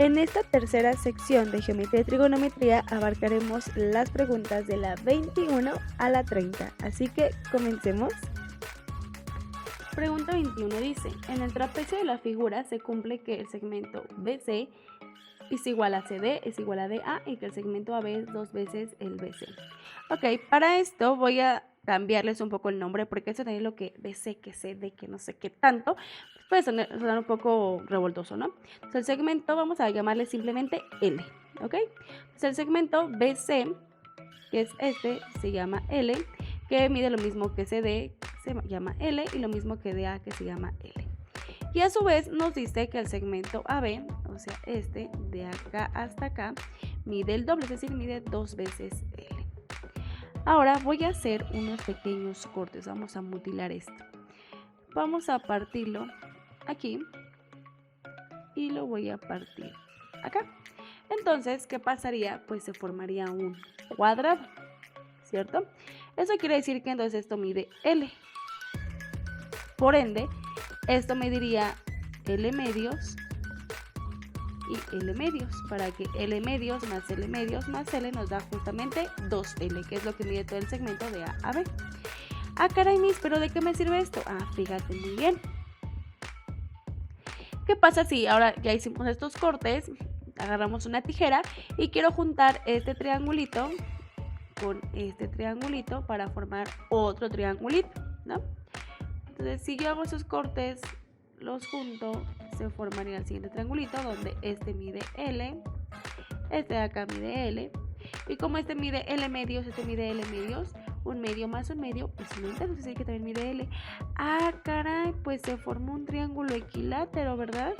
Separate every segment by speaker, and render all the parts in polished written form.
Speaker 1: En esta tercera sección de geometría y trigonometría abarcaremos las preguntas de la 21 a la 30, así que comencemos. Pregunta 21 dice, en el trapecio de la figura se cumple que el segmento BC es igual a CD, es igual a DA y que el segmento AB es 2 veces el BC. Ok, para esto voy a cambiarles un poco el nombre porque eso también lo que BC, que CD, que no sé qué tanto, pues puede sonar un poco revoltoso, ¿no? Entonces el segmento vamos a llamarle simplemente L, ¿ok? Entonces el segmento BC, que es este, se llama L, que mide lo mismo que CD, se llama L, y lo mismo que DA, que se llama L. Y a su vez nos dice que el segmento AB, o sea, este de acá hasta acá, mide el doble, es decir, mide 2 veces L. Ahora voy a hacer unos pequeños cortes, vamos a mutilar esto. Vamos a partirlo aquí y lo voy a partir acá. Entonces, ¿qué pasaría? Pues se formaría un cuadrado, ¿cierto? Eso quiere decir que entonces esto mide L. Por ende, esto mediría L medios y L medios, para que L medios más L medios más L nos da justamente 2L, que es lo que mide todo el segmento de A a B. Ah, caray, Miss, ¿pero de qué me sirve esto? Ah, fíjate muy bien. ¿Qué pasa si ahora ya hicimos estos cortes, agarramos una tijera y quiero juntar este triangulito con este triangulito para formar otro triangulito, ¿no? Entonces, si yo hago esos cortes, los junto, se formaría el siguiente triangulito donde este mide L, este de acá mide L, y como este mide L medios, este mide L medios, un medio más un medio, pues un entero, es decir que también mide L. Ah, caray, pues se formó un triángulo equilátero, ¿verdad?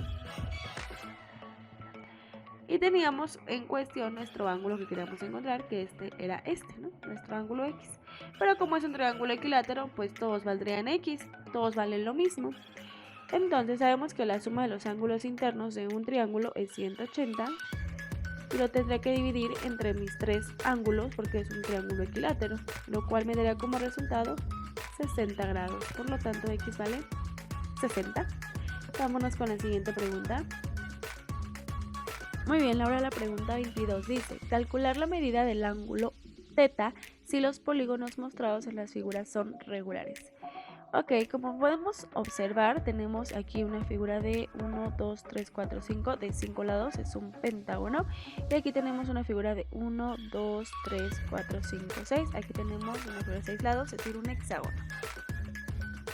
Speaker 1: Y teníamos en cuestión nuestro ángulo que queríamos encontrar, que era este, ¿no? Nuestro ángulo X. Pero como es un triángulo equilátero, pues todos valdrían X, todos valen lo mismo. Entonces sabemos que la suma de los ángulos internos de un triángulo es 180 y lo tendré que dividir entre mis tres ángulos porque es un triángulo equilátero, lo cual me daría como resultado 60 grados. Por lo tanto, X vale 60. Vámonos con la siguiente pregunta. Muy bien, ahora la pregunta 22 dice, calcular la medida del ángulo θ si los polígonos mostrados en las figuras son regulares. Ok, como podemos observar, tenemos aquí una figura de 1, 2, 3, 4, 5, de 5 lados, es un pentágono. Y aquí tenemos una figura de 1, 2, 3, 4, 5, 6. Aquí tenemos una figura de 6 lados, es decir, un hexágono.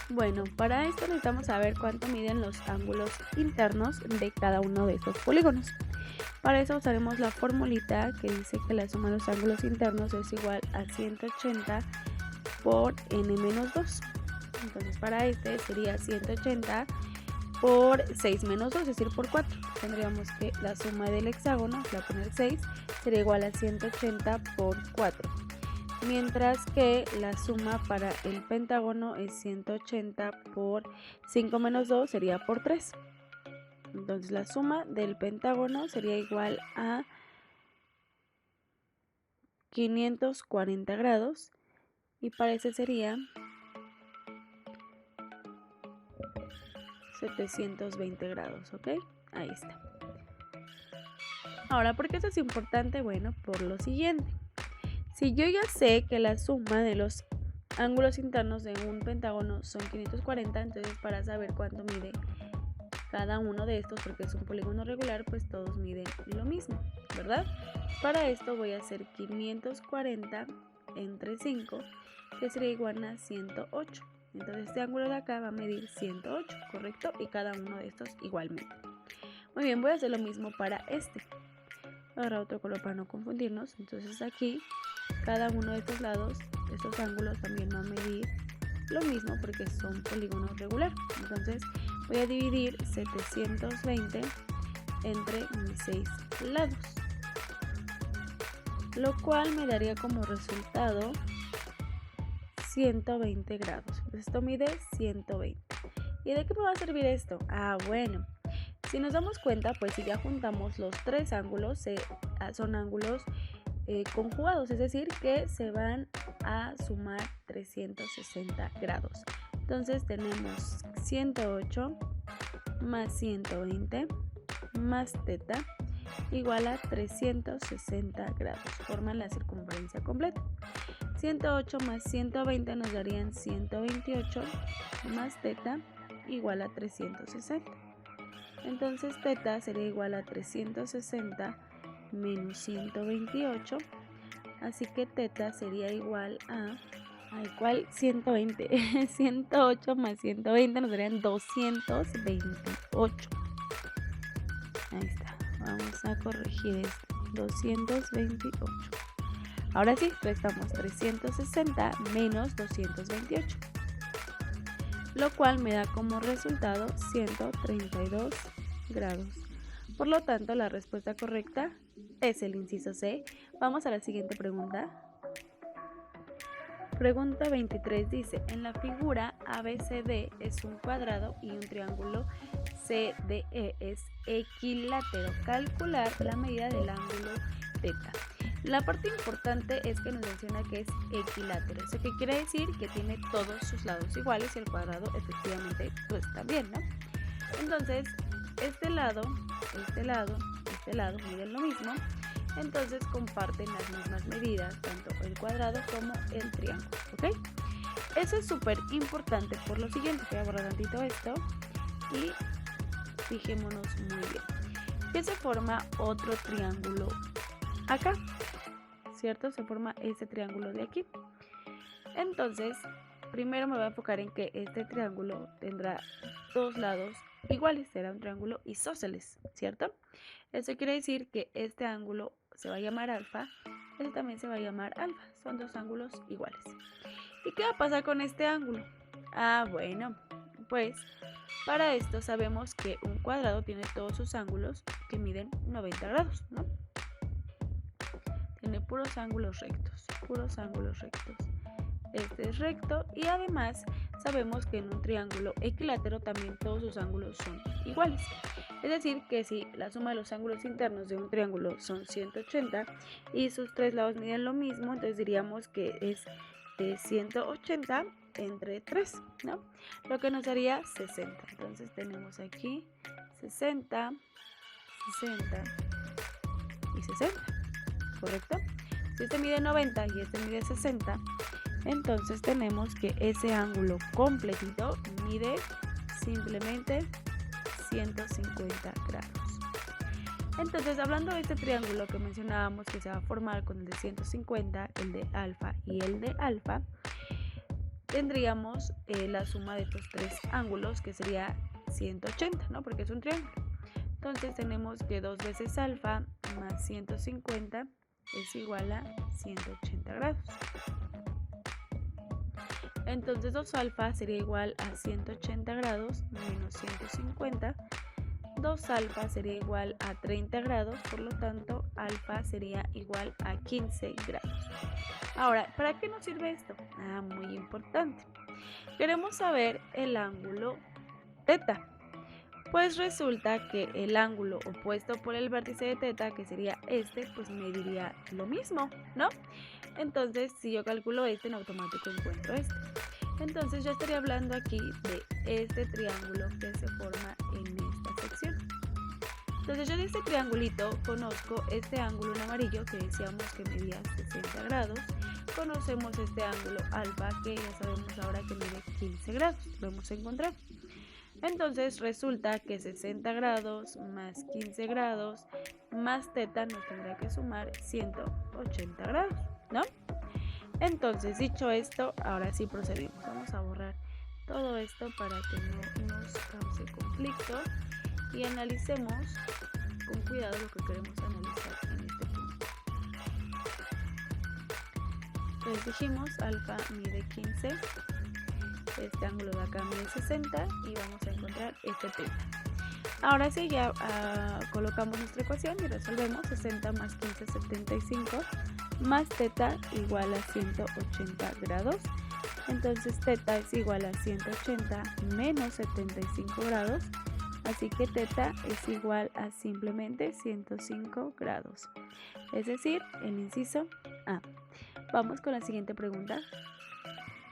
Speaker 1: Bueno, para esto necesitamos saber cuánto miden los ángulos internos de cada uno de estos polígonos. Para eso usaremos la formulita que dice que la suma de los ángulos internos es igual a 180 por n menos 2. Entonces para este sería 180 por 6 menos 2, es decir, por 4. Tendríamos que la suma del hexágono, voy a poner 6, sería igual a 180 por 4. Mientras que la suma para el pentágono es 180 por 5 menos 2, sería por 3. Entonces la suma del pentágono sería igual a 540 grados y para ese sería 720 grados, ¿ok? Ahí está. Ahora, ¿por qué esto es importante? Bueno, por lo siguiente. Si yo ya sé que la suma de los ángulos internos de un pentágono son 540, entonces para saber cuánto mide cada uno de estos, porque es un polígono regular, pues todos miden lo mismo, ¿verdad? Para esto voy a hacer 540 entre 5, que sería igual a 108. Entonces este ángulo de acá va a medir 108, ¿correcto? Y cada uno de estos igualmente. Muy bien, voy a hacer lo mismo para este. Ahora otro color para no confundirnos. Entonces aquí, cada uno de estos lados, estos ángulos también van a medir lo mismo porque son polígonos regular. Entonces voy a dividir 720 entre mis 6 lados, lo cual me daría como resultado 120 grados. Esto mide 120. ¿Y de qué me va a servir esto? Ah, bueno, si nos damos cuenta, pues si ya juntamos los tres ángulos, son ángulos conjugados, es decir, que se van a sumar 360 grados. Entonces tenemos 108 más 120 más θ igual a 360 grados. Forman la circunferencia completa. 108 más 120 nos darían 128 más teta igual a 360. Entonces teta sería igual a 360 menos 128. Así que teta sería igual a... ¿cuál? 120. 108 más 120 nos darían 228. Ahí está. Vamos a corregir esto. 228. Ahora sí, restamos 360 menos 228. Lo cual me da como resultado 132 grados. Por lo tanto, la respuesta correcta es el inciso C. Vamos a la siguiente pregunta. Pregunta 23 dice, en la figura ABCD es un cuadrado y un triángulo CDE es equilátero. Calcular la medida del ángulo teta. La parte importante es que nos menciona que es equilátero. ¿Eso qué quiere decir? Que tiene todos sus lados iguales y el cuadrado efectivamente pues también, ¿no? Entonces, este lado miden lo mismo. Entonces comparten las mismas medidas, tanto el cuadrado como el triángulo, ¿ok? Eso es súper importante por lo siguiente. Voy a borrar tantito esto y fijémonos muy bien. Que se forma otro triángulo acá, ¿cierto? Se forma este triángulo de aquí. Entonces, primero me voy a enfocar en que este triángulo tendrá dos lados iguales, será un triángulo isósceles, ¿cierto? Eso quiere decir que este ángulo se va a llamar alfa, este también se va a llamar alfa, son dos ángulos iguales. ¿Y qué va a pasar con este ángulo? Bueno, pues para esto sabemos que un cuadrado tiene todos sus ángulos que miden 90 grados, ¿no? Tiene puros ángulos rectos, Este es recto y además sabemos que en un triángulo equilátero también todos sus ángulos son iguales. Es decir, que si la suma de los ángulos internos de un triángulo son 180 y sus tres lados miden lo mismo, entonces diríamos que es 180 entre 3, ¿no? Lo que nos daría 60. Entonces tenemos aquí 60, 60 y 60, ¿correcto? Si este mide 90 y este mide 60, entonces tenemos que ese ángulo completito mide simplemente 150 grados. Entonces, hablando de este triángulo que mencionábamos que se va a formar con el de 150, el de alfa y el de alfa, tendríamos la suma de estos tres ángulos que sería 180, ¿no? Porque es un triángulo. Entonces tenemos que 2 veces alfa más 150 es igual a 180 grados. Entonces 2 alfa sería igual a 180 grados menos 150. 2 alfa sería igual a 30 grados, por lo tanto alfa sería igual a 15 grados. Ahora, ¿para qué nos sirve esto? Muy importante. Queremos saber el ángulo teta. Pues resulta que el ángulo opuesto por el vértice de teta, que sería este, pues mediría lo mismo, ¿no? Entonces, si yo calculo este, en automático encuentro este. Entonces, yo estaría hablando aquí de este triángulo que se forma en esta sección. Entonces, yo de este triangulito conozco este ángulo en amarillo que decíamos que medía 60 grados. Conocemos este ángulo alfa que ya sabemos ahora que mide 15 grados. Lo hemos encontrado. Entonces resulta que 60 grados más 15 grados más teta nos tendrá que sumar 180 grados, ¿no? Entonces, dicho esto, ahora sí procedemos. Vamos a borrar todo esto para que no nos cause conflicto y analicemos con cuidado lo que queremos analizar en este punto. Entonces dijimos alfa mide 15. Este ángulo de acá mide 60 y vamos a encontrar este teta. Ahora sí, ya colocamos nuestra ecuación y resolvemos. 60 más 15, 75, más teta igual a 180 grados. Entonces teta es igual a 180 menos 75 grados. Así que teta es igual a simplemente 105 grados. Es decir, el inciso A. Vamos con la siguiente pregunta.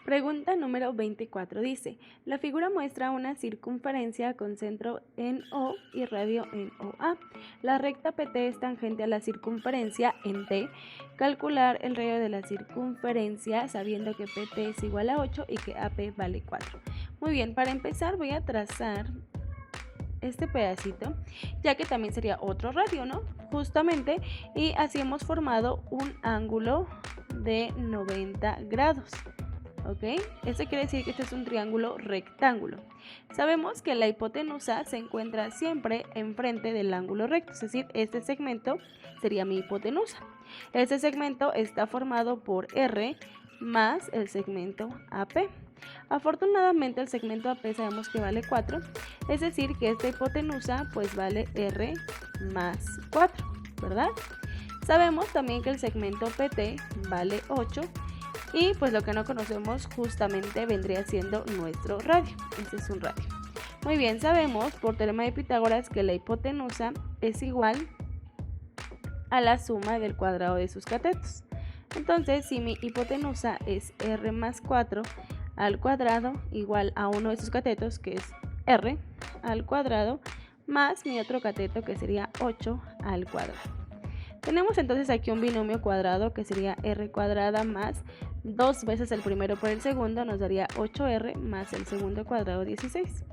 Speaker 1: Pregunta número 24 dice, la figura muestra una circunferencia con centro en O y radio en OA. La recta PT es tangente a la circunferencia en T. Calcular el radio de la circunferencia sabiendo que PT es igual a 8 y que AP vale 4. Muy bien, para empezar voy a trazar este pedacito, ya que también sería otro radio, ¿no? Justamente, y así hemos formado un ángulo de 90 grados. ¿Ok? Esto quiere decir que este es un triángulo rectángulo. Sabemos que la hipotenusa se encuentra siempre enfrente del ángulo recto, es decir, este segmento sería mi hipotenusa. Este segmento está formado por R más el segmento AP. Afortunadamente el segmento AP sabemos que vale 4, es decir, que esta hipotenusa pues vale R más 4, ¿verdad? Sabemos también que el segmento PT vale 8. Y pues lo que no conocemos justamente vendría siendo nuestro radio. Este es un radio. Muy bien, sabemos por teorema de Pitágoras que la hipotenusa es igual a la suma del cuadrado de sus catetos. Entonces, si mi hipotenusa es R más 4 al cuadrado igual a uno de sus catetos, que es R al cuadrado, más mi otro cateto que sería 8 al cuadrado. Tenemos entonces aquí un binomio cuadrado que sería R cuadrada más 2 veces el primero por el segundo, nos daría 8R más el segundo cuadrado 16,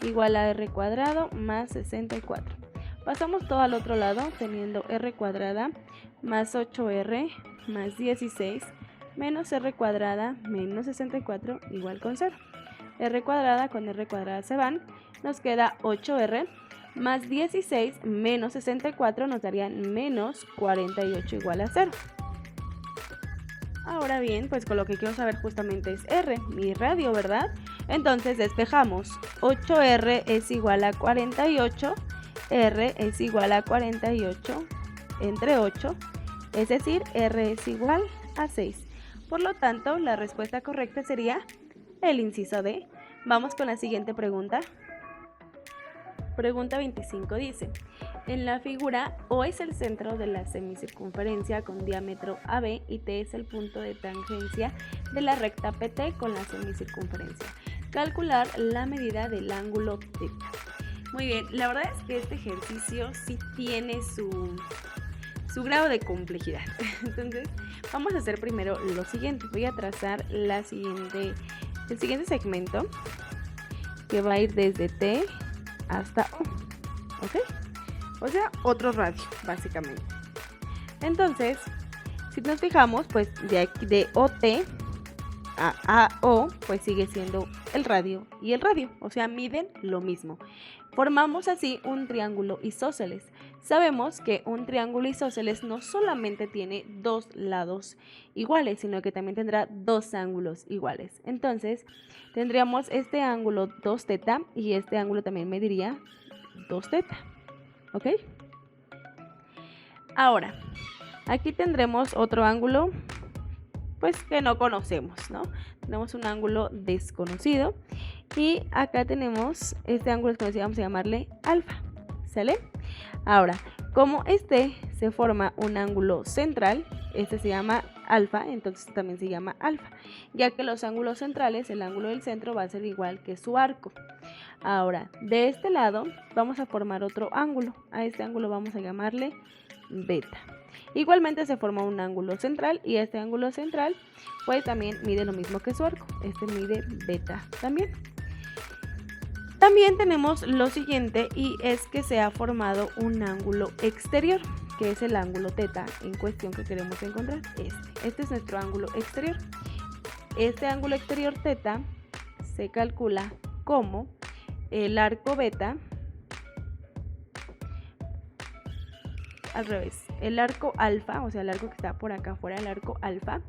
Speaker 1: igual a R cuadrado más 64. Pasamos todo al otro lado teniendo R cuadrada más 8R más 16 menos R cuadrada menos 64 igual con 0. R cuadrada con R cuadrada se van, nos queda 8R más 16 menos 64 nos darían menos 48 igual a 0. Ahora bien, pues con lo que quiero saber justamente es R, mi radio, ¿verdad? Entonces despejamos. 8R es igual a 48, R es igual a 48 entre 8, es decir, R es igual a 6. Por lo tanto, la respuesta correcta sería el inciso D. Vamos con la siguiente pregunta. Pregunta 25 dice, en la figura O es el centro de la semicircunferencia con diámetro AB y T es el punto de tangencia de la recta PT con la semicircunferencia. Calcular la medida del ángulo θ. Muy bien, la verdad es que este ejercicio sí tiene su grado de complejidad. Entonces, vamos a hacer primero lo siguiente. Voy a trazar el siguiente segmento que va a ir desde T hasta O, ¿ok? O sea, otro radio, básicamente. Entonces, si nos fijamos, pues de aquí de OT a AO, pues sigue siendo el radio y el radio, o sea, miden lo mismo. Formamos así un triángulo isósceles. Sabemos que un triángulo isósceles no solamente tiene dos lados iguales, sino que también tendrá dos ángulos iguales. Entonces, tendríamos este ángulo 2θ y este ángulo también mediría 2θ. ¿Ok? Ahora, aquí tendremos otro ángulo, pues que no conocemos, ¿no? Tenemos un ángulo desconocido y acá tenemos este ángulo desconocido, vamos a llamarle alfa, ¿sale? Ahora, como este se forma un ángulo central, este se llama alfa, entonces también se llama alfa, ya que los ángulos centrales, el ángulo del centro va a ser igual que su arco. Ahora, de este lado vamos a formar otro ángulo, a este ángulo vamos a llamarle beta. Igualmente se forma un ángulo central y este ángulo central pues también mide lo mismo que su arco, este mide beta también. También tenemos lo siguiente y es que se ha formado un ángulo exterior, que es el ángulo θ en cuestión que queremos encontrar. Este es nuestro ángulo exterior. Este ángulo exterior θ se calcula como el arco beta, al revés, el arco alfa, o sea el arco que está por acá afuera, el arco alfa,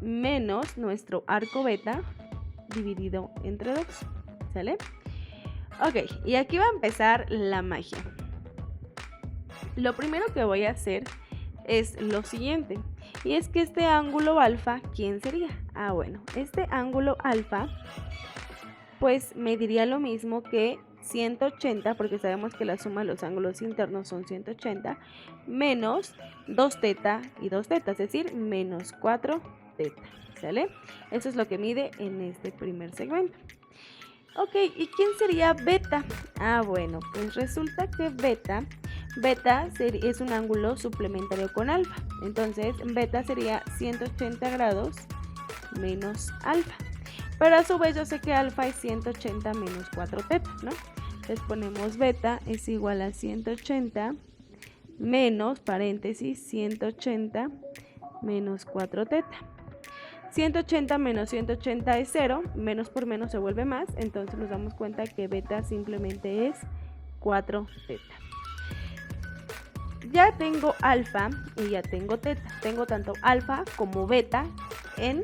Speaker 1: menos nuestro arco beta dividido entre 2, ¿sale? Ok, y aquí va a empezar la magia. Lo primero que voy a hacer es lo siguiente, y es que este ángulo alfa, ¿quién sería? Ah, bueno, este ángulo alfa pues mediría lo mismo que 180, porque sabemos que la suma de los ángulos internos son 180, menos 2θ y 2θ, es decir, menos 4θ. teta, ¿sale? Eso es lo que mide en este primer segmento. Ok, ¿y quién sería beta? Bueno, pues resulta que beta es un ángulo suplementario con alfa. Entonces, beta sería 180 grados menos alfa. Pero a su vez yo sé que alfa es 180 menos 4 teta, ¿no? Entonces ponemos beta es igual a 180 menos, paréntesis, 180 menos 4 teta. 180 menos 180 es 0, menos por menos se vuelve más, entonces nos damos cuenta que beta simplemente es 4 teta. Ya tengo alfa y ya tengo teta, tengo tanto alfa como beta en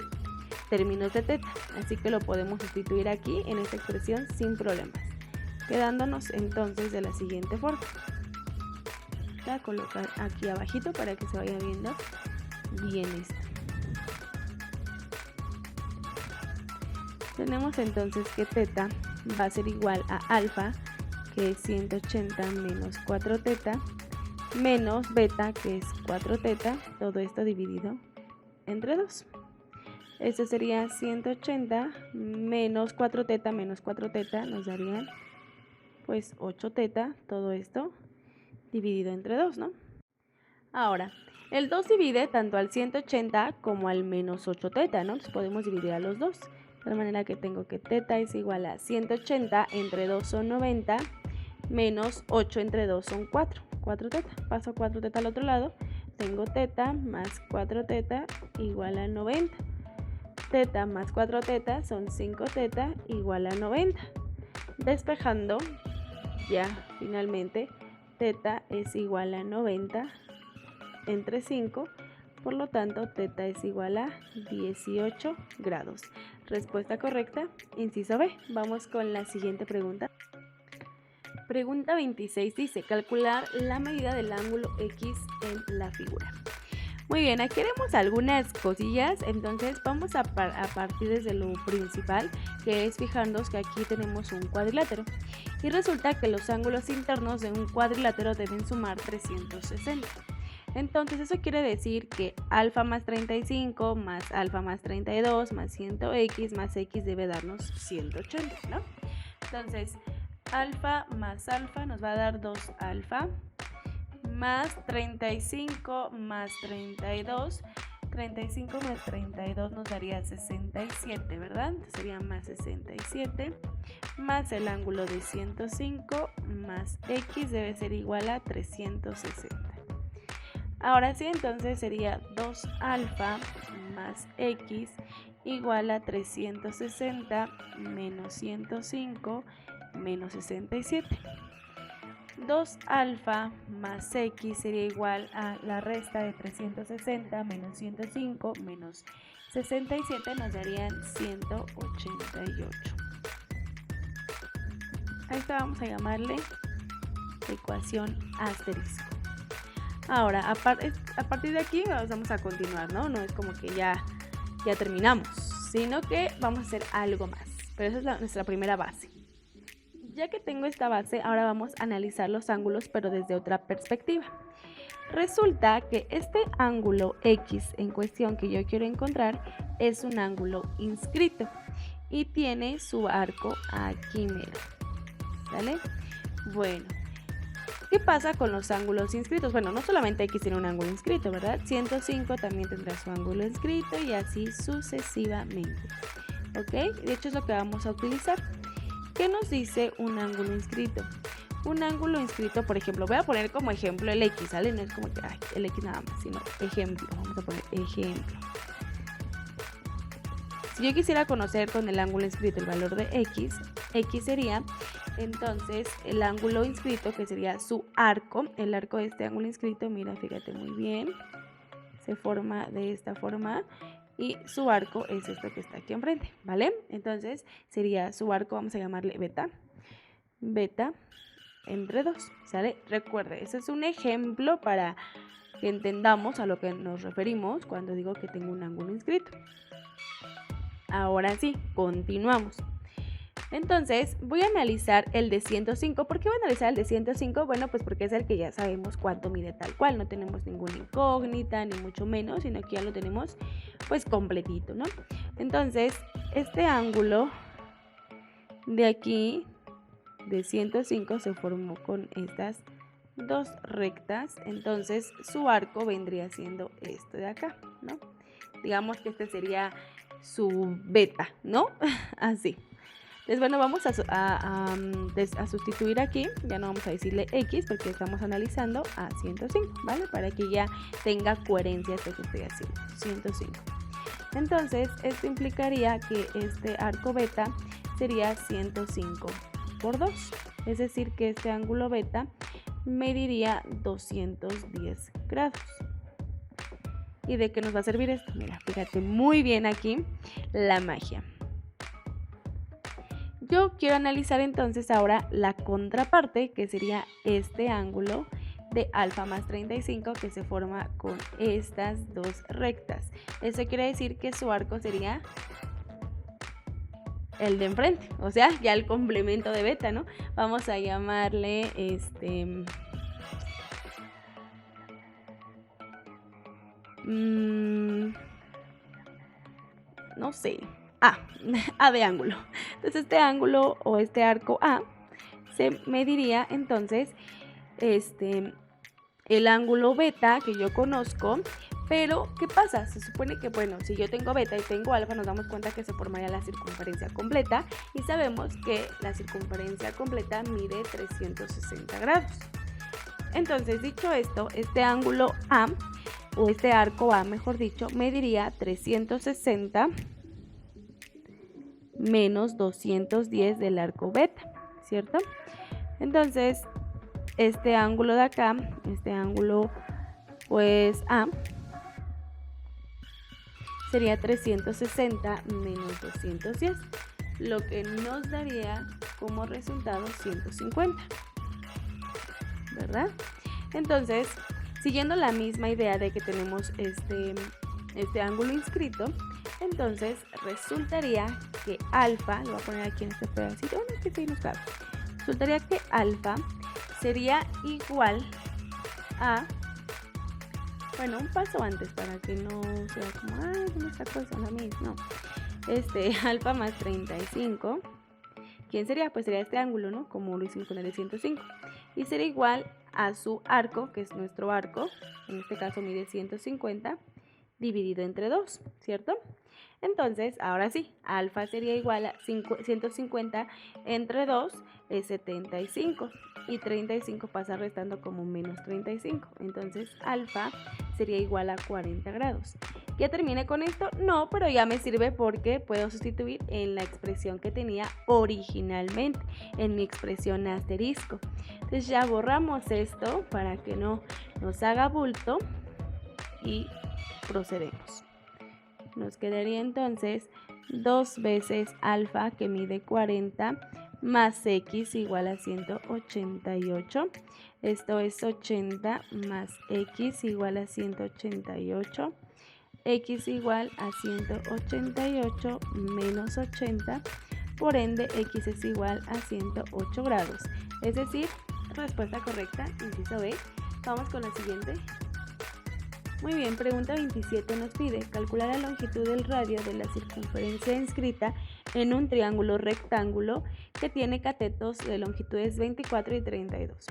Speaker 1: términos de teta, así que lo podemos sustituir aquí en esta expresión sin problemas, quedándonos entonces de la siguiente forma. Voy a colocar aquí abajito para que se vaya viendo bien esto. Tenemos entonces que teta va a ser igual a alfa, que es 180 menos 4 teta, menos beta, que es 4 teta, todo esto dividido entre 2. Esto sería 180 menos 4 teta nos darían pues 8 teta, todo esto dividido entre 2, ¿no? Ahora, el 2 divide tanto al 180 como al menos 8 teta, ¿no? Entonces podemos dividir a los dos. De manera que tengo que teta es igual a 180 entre 2 son 90, menos 8 entre 2 son 4. 4 teta. Paso 4 teta al otro lado. Tengo teta más 4 teta igual a 90. Teta más 4 teta son 5 teta igual a 90. Despejando, ya finalmente, teta es igual a 90 entre 5. Por lo tanto, teta es igual a 18 grados. Respuesta correcta, inciso B. Vamos con la siguiente pregunta. Pregunta 26 dice, calcular la medida del ángulo X en la figura. Muy bien, aquí haremos algunas cosillas, entonces vamos a partir desde lo principal, que es fijarnos que aquí tenemos un cuadrilátero. Y resulta que los ángulos internos de un cuadrilátero deben sumar 360. Entonces eso quiere decir que alfa más 35 más alfa más 32 más 100x más x debe darnos 180, ¿no? Entonces alfa más alfa nos va a dar 2 alfa más 35 más 32. 35 más 32 nos daría 67, ¿verdad? Entonces sería más 67 más el ángulo de 105 más x debe ser igual a 360. Ahora sí, entonces sería 2 alfa más x igual a 360 menos 105 menos 67. 2 alfa más x sería igual a la resta de 360 menos 105 menos 67 nos darían 188. A esta vamos a llamarle ecuación asterisco. Ahora, a partir de aquí vamos a continuar, ¿no? No es como que ya terminamos, sino que vamos a hacer algo más. Pero esa es nuestra primera base. Ya que tengo esta base, ahora vamos a analizar los ángulos, pero desde otra perspectiva. Resulta que este ángulo X en cuestión que yo quiero encontrar es un ángulo inscrito y tiene su arco aquí mero, ¿vale? Bueno, ¿qué pasa con los ángulos inscritos? Bueno, no solamente X tiene un ángulo inscrito, ¿verdad? 105 también tendrá su ángulo inscrito y así sucesivamente, ¿ok? De hecho es lo que vamos a utilizar. ¿Qué nos dice un ángulo inscrito? Un ángulo inscrito, por ejemplo, voy a poner como ejemplo el X, ¿sale? No es como que el X nada más, sino ejemplo. Vamos a poner ejemplo. Si yo quisiera conocer con el ángulo inscrito el valor de X, X sería entonces el ángulo inscrito, que sería su arco. El arco de este ángulo inscrito, mira, fíjate muy bien, se forma de esta forma. Y su arco es esto que está aquí enfrente, ¿vale? Entonces sería su arco, vamos a llamarle beta. Beta entre 2, ¿sale? Recuerde, ese es un ejemplo para que entendamos a lo que nos referimos cuando digo que tengo un ángulo inscrito. Ahora sí, continuamos. Entonces voy a analizar el de 105. ¿Por qué voy a analizar el de 105? Bueno, pues porque es el que ya sabemos cuánto mide tal cual. No tenemos ninguna incógnita, ni mucho menos, sino que ya lo tenemos pues completito, ¿no? Entonces, este ángulo de aquí, de 105, se formó con estas dos rectas. Entonces, su arco vendría siendo este de acá, ¿no? Digamos que este sería su beta, ¿no? Así. Entonces, bueno, vamos a sustituir aquí, ya no vamos a decirle X porque estamos analizando a 105, ¿vale? Para que ya tenga coherencia esto que estoy haciendo, 105. Entonces, esto implicaría que este arco beta sería 105 por 2, es decir, que este ángulo beta mediría 210 grados. ¿Y de qué nos va a servir esto? Mira, fíjate muy bien aquí la magia. Yo quiero analizar entonces ahora la contraparte, que sería este ángulo de alfa más 35 que se forma con estas dos rectas. Eso quiere decir que su arco sería el de enfrente, o sea, ya el complemento de beta, ¿no? Vamos a llamarle no sé, A de ángulo. Entonces este ángulo o este arco A se mediría entonces el ángulo beta que yo conozco. Pero, ¿qué pasa? Se supone que, bueno, si yo tengo beta y tengo alfa, nos damos cuenta que se formaría la circunferencia completa. Y sabemos que la circunferencia completa mide 360 grados. Entonces, dicho esto, este ángulo A, o este arco A, mejor dicho, mediría 360 menos 210 del arco beta, ¿cierto? Entonces, este ángulo de acá, este ángulo, pues A, sería 360 menos 210, lo que nos daría como resultado 150, ¿verdad? Entonces, siguiendo la misma idea de que tenemos este ángulo inscrito, entonces resultaría que alfa, lo voy a poner aquí en este pedacito, bueno, que sí nos cabe, resultaría que alfa sería igual a, bueno, un paso antes para que no sea como, ay, no está cosa la misma, no, alfa más 35, ¿quién sería? Pues sería este ángulo, ¿no? Como lo hicimos con el de 105, y sería igual a su arco, que es nuestro arco, en este caso mide 150, dividido entre 2, ¿cierto? Entonces, ahora sí, alfa sería igual a 150 entre 2 es 75 y 35 pasa restando como menos 35. Entonces, alfa sería igual a 40 grados. ¿Ya terminé con esto? No, pero ya me sirve porque puedo sustituir en la expresión que tenía originalmente, en mi expresión asterisco. Entonces ya borramos esto para que no nos haga bulto y procedemos. Nos quedaría entonces 2 veces alfa, que mide 40, más x igual a 188. Esto es 80 más x igual a 188. X igual a 188 menos 80. Por ende, x es igual a 108 grados. Es decir, respuesta correcta, inciso B. Vamos con la siguiente. Muy bien, pregunta 27 nos pide calcular la longitud del radio de la circunferencia inscrita en un triángulo rectángulo que tiene catetos de longitudes 24 y 32.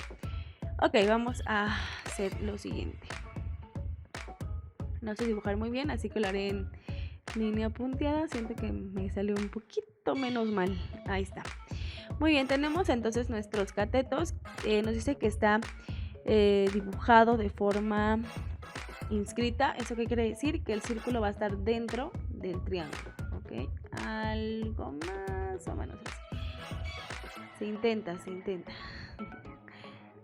Speaker 1: Ok, vamos a hacer lo siguiente. No sé dibujar muy bien, así que lo haré en línea punteada. Siento que me salió un poquito menos mal. Ahí está. Muy bien, tenemos entonces nuestros catetos. Nos dice que está dibujado de forma inscrita. ¿Eso qué quiere decir? Que el círculo va a estar dentro del triángulo, ¿ok? Algo más o menos así. Se intenta.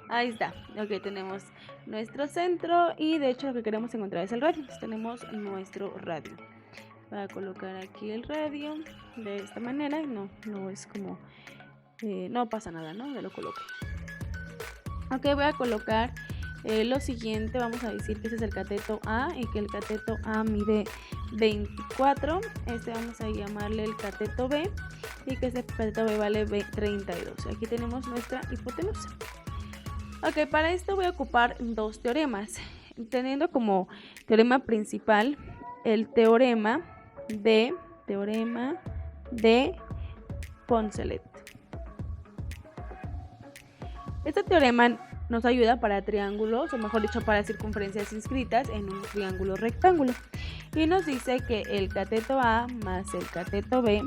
Speaker 1: Ahí está. Ok, tenemos nuestro centro y de hecho lo que queremos encontrar es el radio. Entonces tenemos nuestro radio. Voy a colocar aquí el radio de esta manera. No es como, no pasa nada, ¿no? Ya lo coloqué. Ok, voy a colocar Lo siguiente, vamos a decir que ese es el cateto A y que el cateto A mide 24. Vamos a llamarle el cateto B y que ese cateto B vale 32. Aquí tenemos nuestra hipotenusa. Ok, para esto voy a ocupar dos teoremas, teniendo como teorema principal el teorema de Poncelet. Este teorema nos ayuda para triángulos, o mejor dicho, para circunferencias inscritas en un triángulo rectángulo. Y nos dice que el cateto A más el cateto B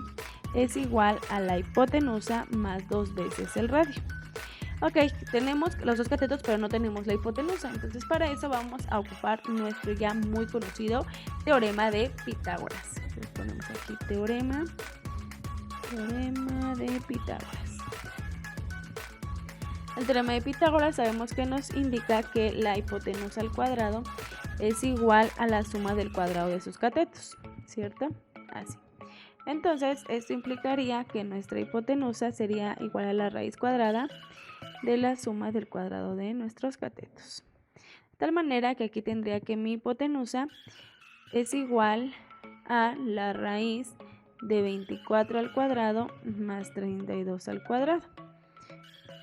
Speaker 1: es igual a la hipotenusa más 2 veces el radio. Ok, tenemos los dos catetos, pero no tenemos la hipotenusa. Entonces, para eso vamos a ocupar nuestro ya muy conocido teorema de Pitágoras. Entonces, ponemos aquí teorema de Pitágoras. El teorema de Pitágoras sabemos que nos indica que la hipotenusa al cuadrado es igual a la suma del cuadrado de sus catetos, ¿cierto? Así. Entonces, esto implicaría que nuestra hipotenusa sería igual a la raíz cuadrada de la suma del cuadrado de nuestros catetos. De tal manera que aquí tendría que mi hipotenusa es igual a la raíz de 24 al cuadrado más 32 al cuadrado.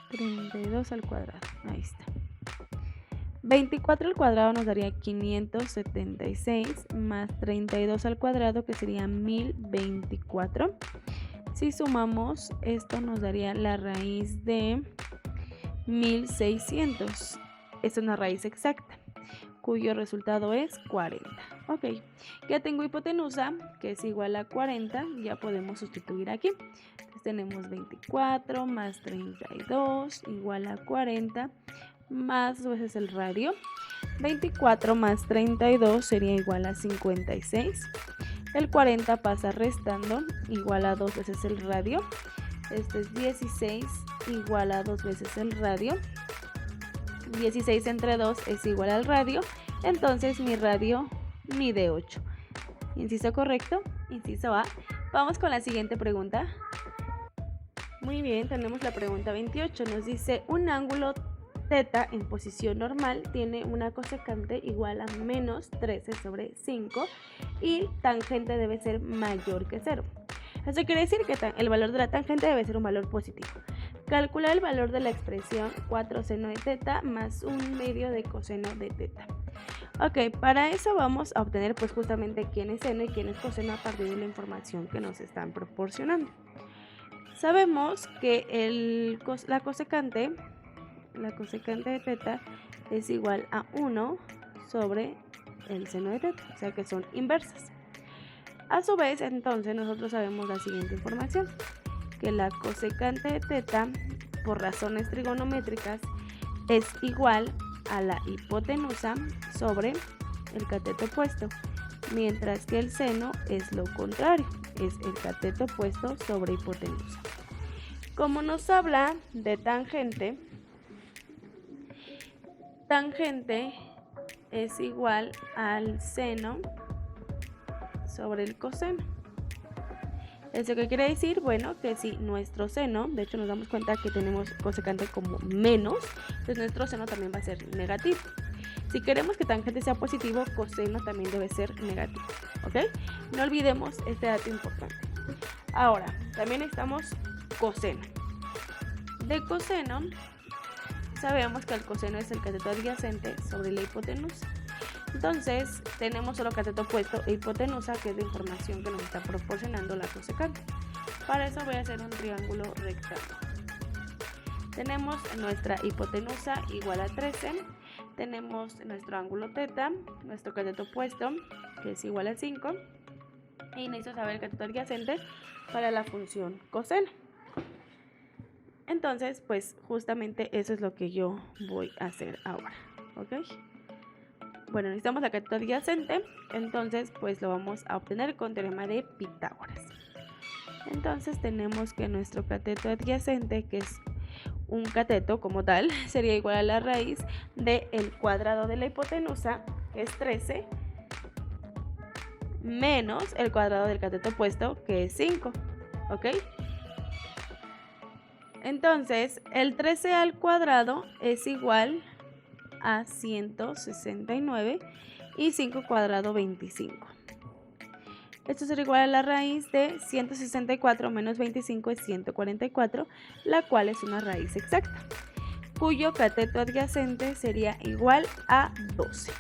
Speaker 1: 32 al cuadrado, ahí está. 24 al cuadrado nos daría 576 más 32 al cuadrado, que sería 1024. Si sumamos, esto nos daría la raíz de 1600. Es una raíz exacta, cuyo resultado es 40. Ok, ya tengo hipotenusa, que es igual a 40, ya podemos sustituir aquí. Entonces tenemos 24 más 32 igual a 40, más 2 veces el radio. 24 más 32 sería igual a 56. El 40 pasa restando, igual a 2 veces el radio. Esto es 16 igual a 2 veces el radio. 16 entre 2 es igual al radio. Entonces mi radio mide 8. Inciso correcto, inciso A. Vamos con la siguiente pregunta. Muy bien, tenemos la pregunta 28. Nos dice, un ángulo θ en posición normal tiene una cosecante igual a menos 13 sobre 5 y tangente debe ser mayor que 0. Eso quiere decir que el valor de la tangente debe ser un valor positivo. Calcular el valor de la expresión 4 seno de θ más 1 medio de coseno de θ. Ok, para eso vamos a obtener pues justamente quién es seno y quién es coseno a partir de la información que nos están proporcionando. Sabemos que la cosecante de θ es igual a 1 sobre el seno de θ, o sea que son inversas. A su vez, entonces, nosotros sabemos la siguiente información, que la cosecante de θ, por razones trigonométricas, es igual a la hipotenusa sobre el cateto opuesto, mientras que el seno es lo contrario, es el cateto opuesto sobre hipotenusa. Como nos habla de tangente es igual al seno sobre el coseno. ¿Eso qué quiere decir? Bueno, que si nuestro seno, de hecho nos damos cuenta que tenemos cosecante como menos, entonces nuestro seno también va a ser negativo. Si queremos que tangente sea positivo, coseno también debe ser negativo, ¿ok? No olvidemos este dato importante. Ahora, también necesitamos coseno. De coseno, sabemos que el coseno es el cateto adyacente sobre la hipotenusa. Entonces, tenemos solo cateto opuesto e hipotenusa, que es la información que nos está proporcionando la cosecante. Para eso voy a hacer un triángulo rectángulo. Tenemos nuestra hipotenusa igual a 13. Tenemos nuestro ángulo θ, nuestro cateto opuesto, que es igual a 5. Y necesito saber el cateto adyacente para la función coseno. Entonces, pues justamente eso es lo que yo voy a hacer ahora, ¿ok? Bueno, necesitamos la cateto adyacente, entonces pues lo vamos a obtener con teorema de Pitágoras. Entonces tenemos que nuestro cateto adyacente, que es un cateto como tal, sería igual a la raíz del cuadrado de la hipotenusa, que es 13, menos el cuadrado del cateto opuesto, que es 5, ¿ok? Entonces, el 13 al cuadrado es igual a 169 y 5 cuadrado 25. Esto será igual a la raíz de 164 menos 25 es 144, la cual es una raíz exacta, cuyo cateto adyacente sería igual a 12.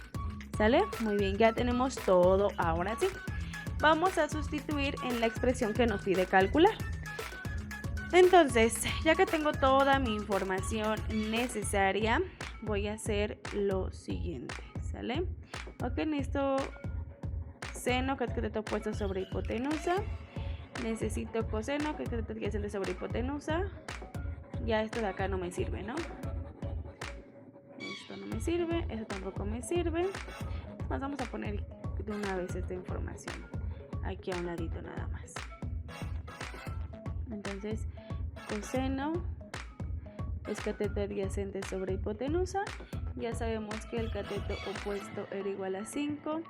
Speaker 1: ¿Sale? Muy bien, ya tenemos todo. Ahora sí, vamos a sustituir en la expresión que nos pide calcular. Entonces, ya que tengo toda mi información necesaria, voy a hacer lo siguiente, ¿sale? Ok, necesito seno, que es cateto opuesto sobre hipotenusa. Necesito coseno, que es cateto adyacente sobre hipotenusa. Ya esto de acá no me sirve, ¿no? Esto no me sirve, esto tampoco me sirve. Nos vamos a poner de una vez esta información aquí a un ladito nada más. Entonces, coseno es cateto adyacente sobre hipotenusa. Ya sabemos que el cateto opuesto era igual a 5.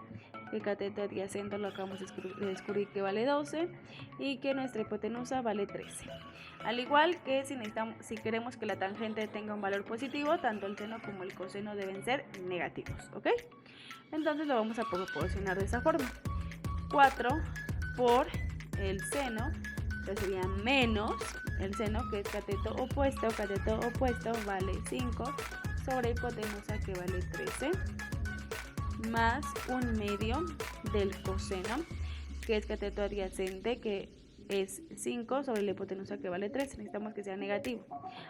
Speaker 1: El cateto adyacente lo acabamos de descubrir que vale 12 y que nuestra hipotenusa vale 13. Al igual que si queremos que la tangente tenga un valor positivo, tanto el seno como el coseno deben ser negativos, ¿ok? Entonces lo vamos a proporcionar de esa forma. 4 por el seno, que sería menos el seno, que es cateto opuesto vale 5 sobre hipotenusa, que vale 13, más 1/2 del coseno, que es cateto adyacente, que es 5 sobre la hipotenusa, que vale 13. Necesitamos que sea negativo.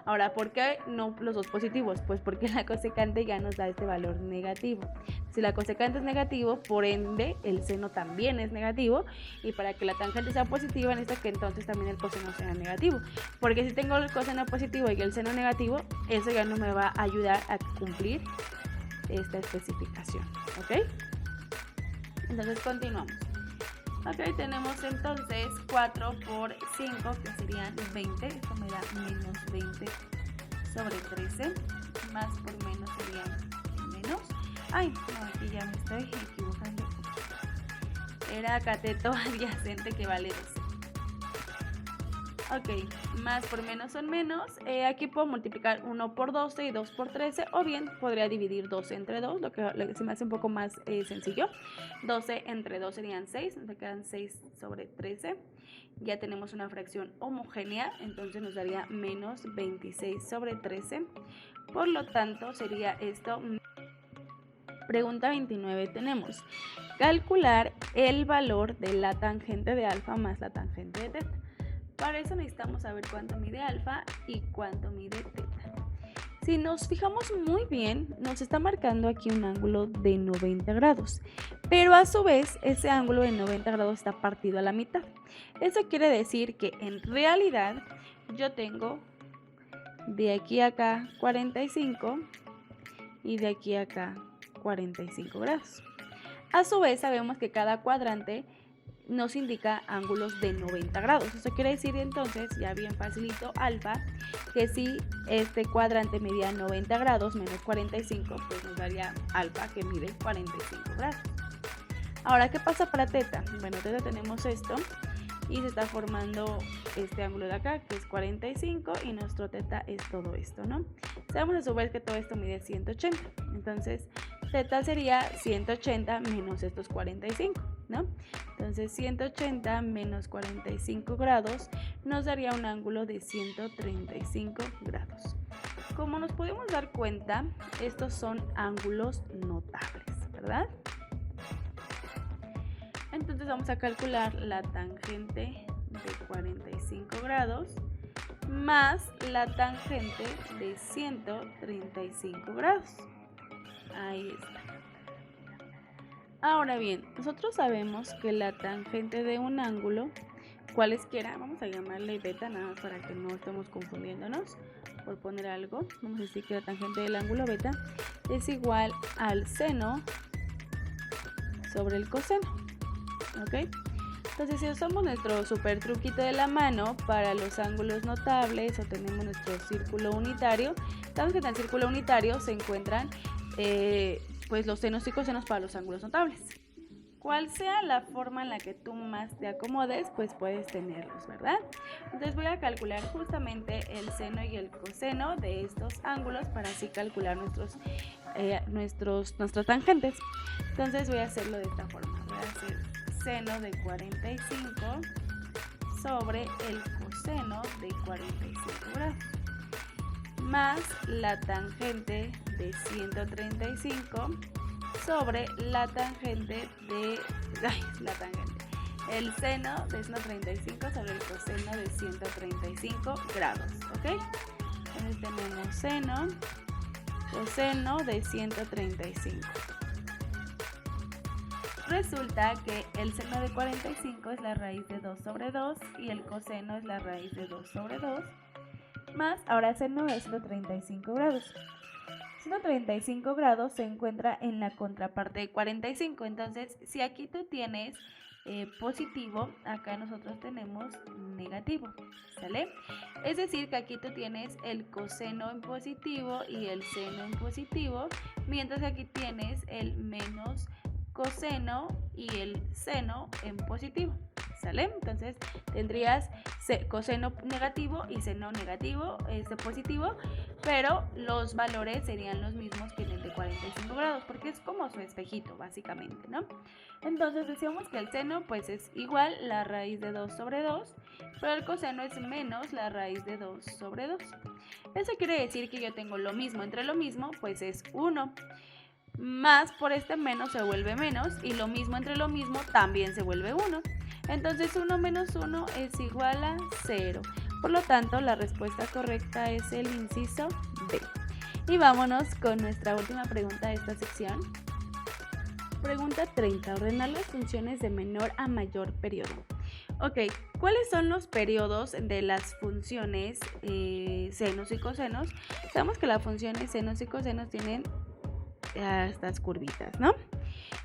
Speaker 1: Ahora, ¿por qué no los dos positivos? Pues porque la cosecante ya nos da este valor negativo. Si la cosecante es negativo, por ende el seno también es negativo, y para que la tangente sea positiva necesita que entonces también el coseno sea negativo, porque si tengo el coseno positivo y el seno negativo, eso ya no me va a ayudar a cumplir esta especificación, ¿ok? Entonces continuamos. Ok, tenemos entonces 4 por 5, que serían 20. Esto me da menos 20 sobre 13. Más por menos serían menos. Ay, no, aquí ya me estoy equivocando. Era cateto adyacente, que vale 12. Ok, más por menos son menos. Aquí puedo multiplicar 1 por 12 y 2 por 13, o bien podría dividir 12 entre 2, lo que se me hace un poco más sencillo. 12 entre 2 serían 6, nos quedan 6 sobre 13. Ya tenemos una fracción homogénea, entonces nos daría menos 26 sobre 13. Por lo tanto, sería esto. Pregunta 29, tenemos calcular el valor de la tangente de alfa más la tangente de teta. Para eso necesitamos saber cuánto mide alfa y cuánto mide teta. Si nos fijamos muy bien, nos está marcando aquí un ángulo de 90 grados, pero a su vez ese ángulo de 90 grados está partido a la mitad. Eso quiere decir que en realidad yo tengo de aquí a acá 45 y de aquí a acá 45 grados. A su vez sabemos que cada cuadrante nos indica ángulos de 90 grados. Eso quiere decir entonces, ya bien facilito, alfa, que si este cuadrante medía 90 grados menos 45, pues nos daría alfa, que mide 45 grados. Ahora, ¿qué pasa para teta? Bueno, teta tenemos esto y se está formando este ángulo de acá, que es 45, y nuestro teta es todo esto, ¿no? Sabemos a su vez que todo esto mide 180. Entonces, teta sería 180 menos estos 45, ¿no? Entonces 180 menos 45 grados nos daría un ángulo de 135 grados. Como nos podemos dar cuenta, estos son ángulos notables, ¿verdad? Entonces vamos a calcular la tangente de 45 grados más la tangente de 135 grados. Ahí está. Ahora bien, nosotros sabemos que la tangente de un ángulo, cualesquiera, vamos a llamarle beta, nada más para que no estemos confundiéndonos, por poner algo, vamos a decir que la tangente del ángulo beta es igual al seno sobre el coseno, ¿ok? Entonces, si usamos nuestro super truquito de la mano para los ángulos notables, o tenemos nuestro círculo unitario, sabemos que en el círculo unitario se encuentran pues los senos y cosenos para los ángulos notables. cual sea la forma en la que tú más te acomodes, pues puedes tenerlos, ¿verdad? Entonces voy a calcular justamente el seno y el coseno de estos ángulos para así calcular nuestras tangentes. Entonces voy a hacerlo de esta forma. Voy a hacer seno de 45 sobre el coseno de 45 grados más la tangente de 135 sobre la tangente de el seno de 135 sobre el coseno de 135 grados, ¿ok? Entonces tenemos seno, coseno de 135. Resulta que el seno de 45 es la raíz de 2 sobre 2 y el coseno es la raíz de 2 sobre 2, más ahora seno de 135 grados. 135 grados se encuentra en la contraparte de 45, entonces si aquí tú tienes positivo, acá nosotros tenemos negativo, ¿sale? Es decir que aquí tú tienes el coseno en positivo y el seno en positivo, mientras que aquí tienes el menos coseno y el seno en positivo, ¿sale? Entonces tendrías coseno negativo y seno negativo, positivo, pero los valores serían los mismos que en el de 45 grados, porque es como su espejito, básicamente, ¿no? Entonces decíamos que el seno pues es igual la raíz de 2 sobre 2, pero el coseno es menos la raíz de 2 sobre 2. Eso quiere decir que yo tengo lo mismo entre lo mismo, pues es 1. Más por este menos se vuelve menos y lo mismo entre lo mismo también se vuelve 1. Entonces 1 menos 1 es igual a 0. Por lo tanto, la respuesta correcta es el inciso B. Y vámonos con nuestra última pregunta de esta sección. Pregunta 30. Ordenar las funciones de menor a mayor periodo. Ok, ¿cuáles son los periodos de las funciones senos y cosenos? Sabemos que las funciones senos y cosenos tienen estas curvitas, ¿no?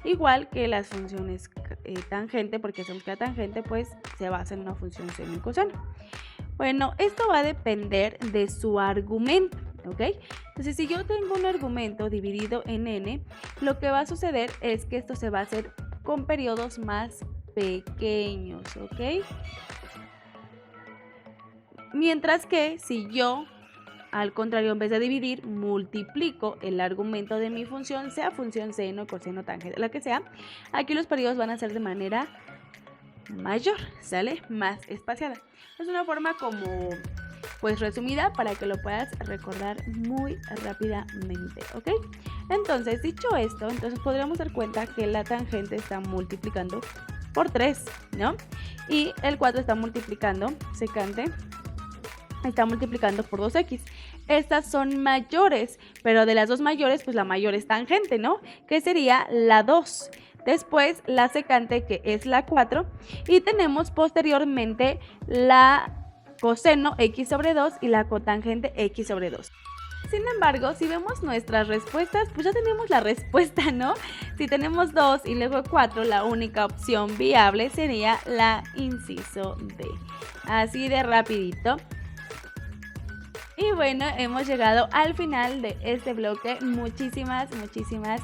Speaker 1: Igual que las funciones tangente, porque sabemos que la tangente pues se basa en una función seno y coseno. Bueno, esto va a depender de su argumento, ¿ok? Entonces, si yo tengo un argumento dividido en n, lo que va a suceder es que esto se va a hacer con periodos más pequeños, ¿ok? Mientras que si yo, al contrario, en vez de dividir, multiplico el argumento de mi función, sea función seno, coseno, tangente, la que sea, aquí los periodos van a ser de manera mayor, ¿sale? Más espaciada. Es una forma como, pues resumida para que lo puedas recordar muy rápidamente, ¿ok? Entonces, dicho esto, entonces podríamos dar cuenta que la tangente está multiplicando por 3, ¿no? Y el 4 está multiplicando, secante, está multiplicando por 2x. Estas son mayores, pero de las dos mayores, pues la mayor es tangente, ¿no? Que sería la 2. Después la secante, que es la 4. Y tenemos posteriormente la coseno x sobre 2 y la cotangente x sobre 2. Sin embargo, si vemos nuestras respuestas, pues ya tenemos la respuesta, ¿no? Si tenemos 2 y luego 4, la única opción viable sería la inciso D. Así de rapidito. Y bueno, hemos llegado al final de este bloque. Muchísimas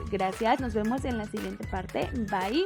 Speaker 1: gracias. Nos vemos en la siguiente parte. Bye.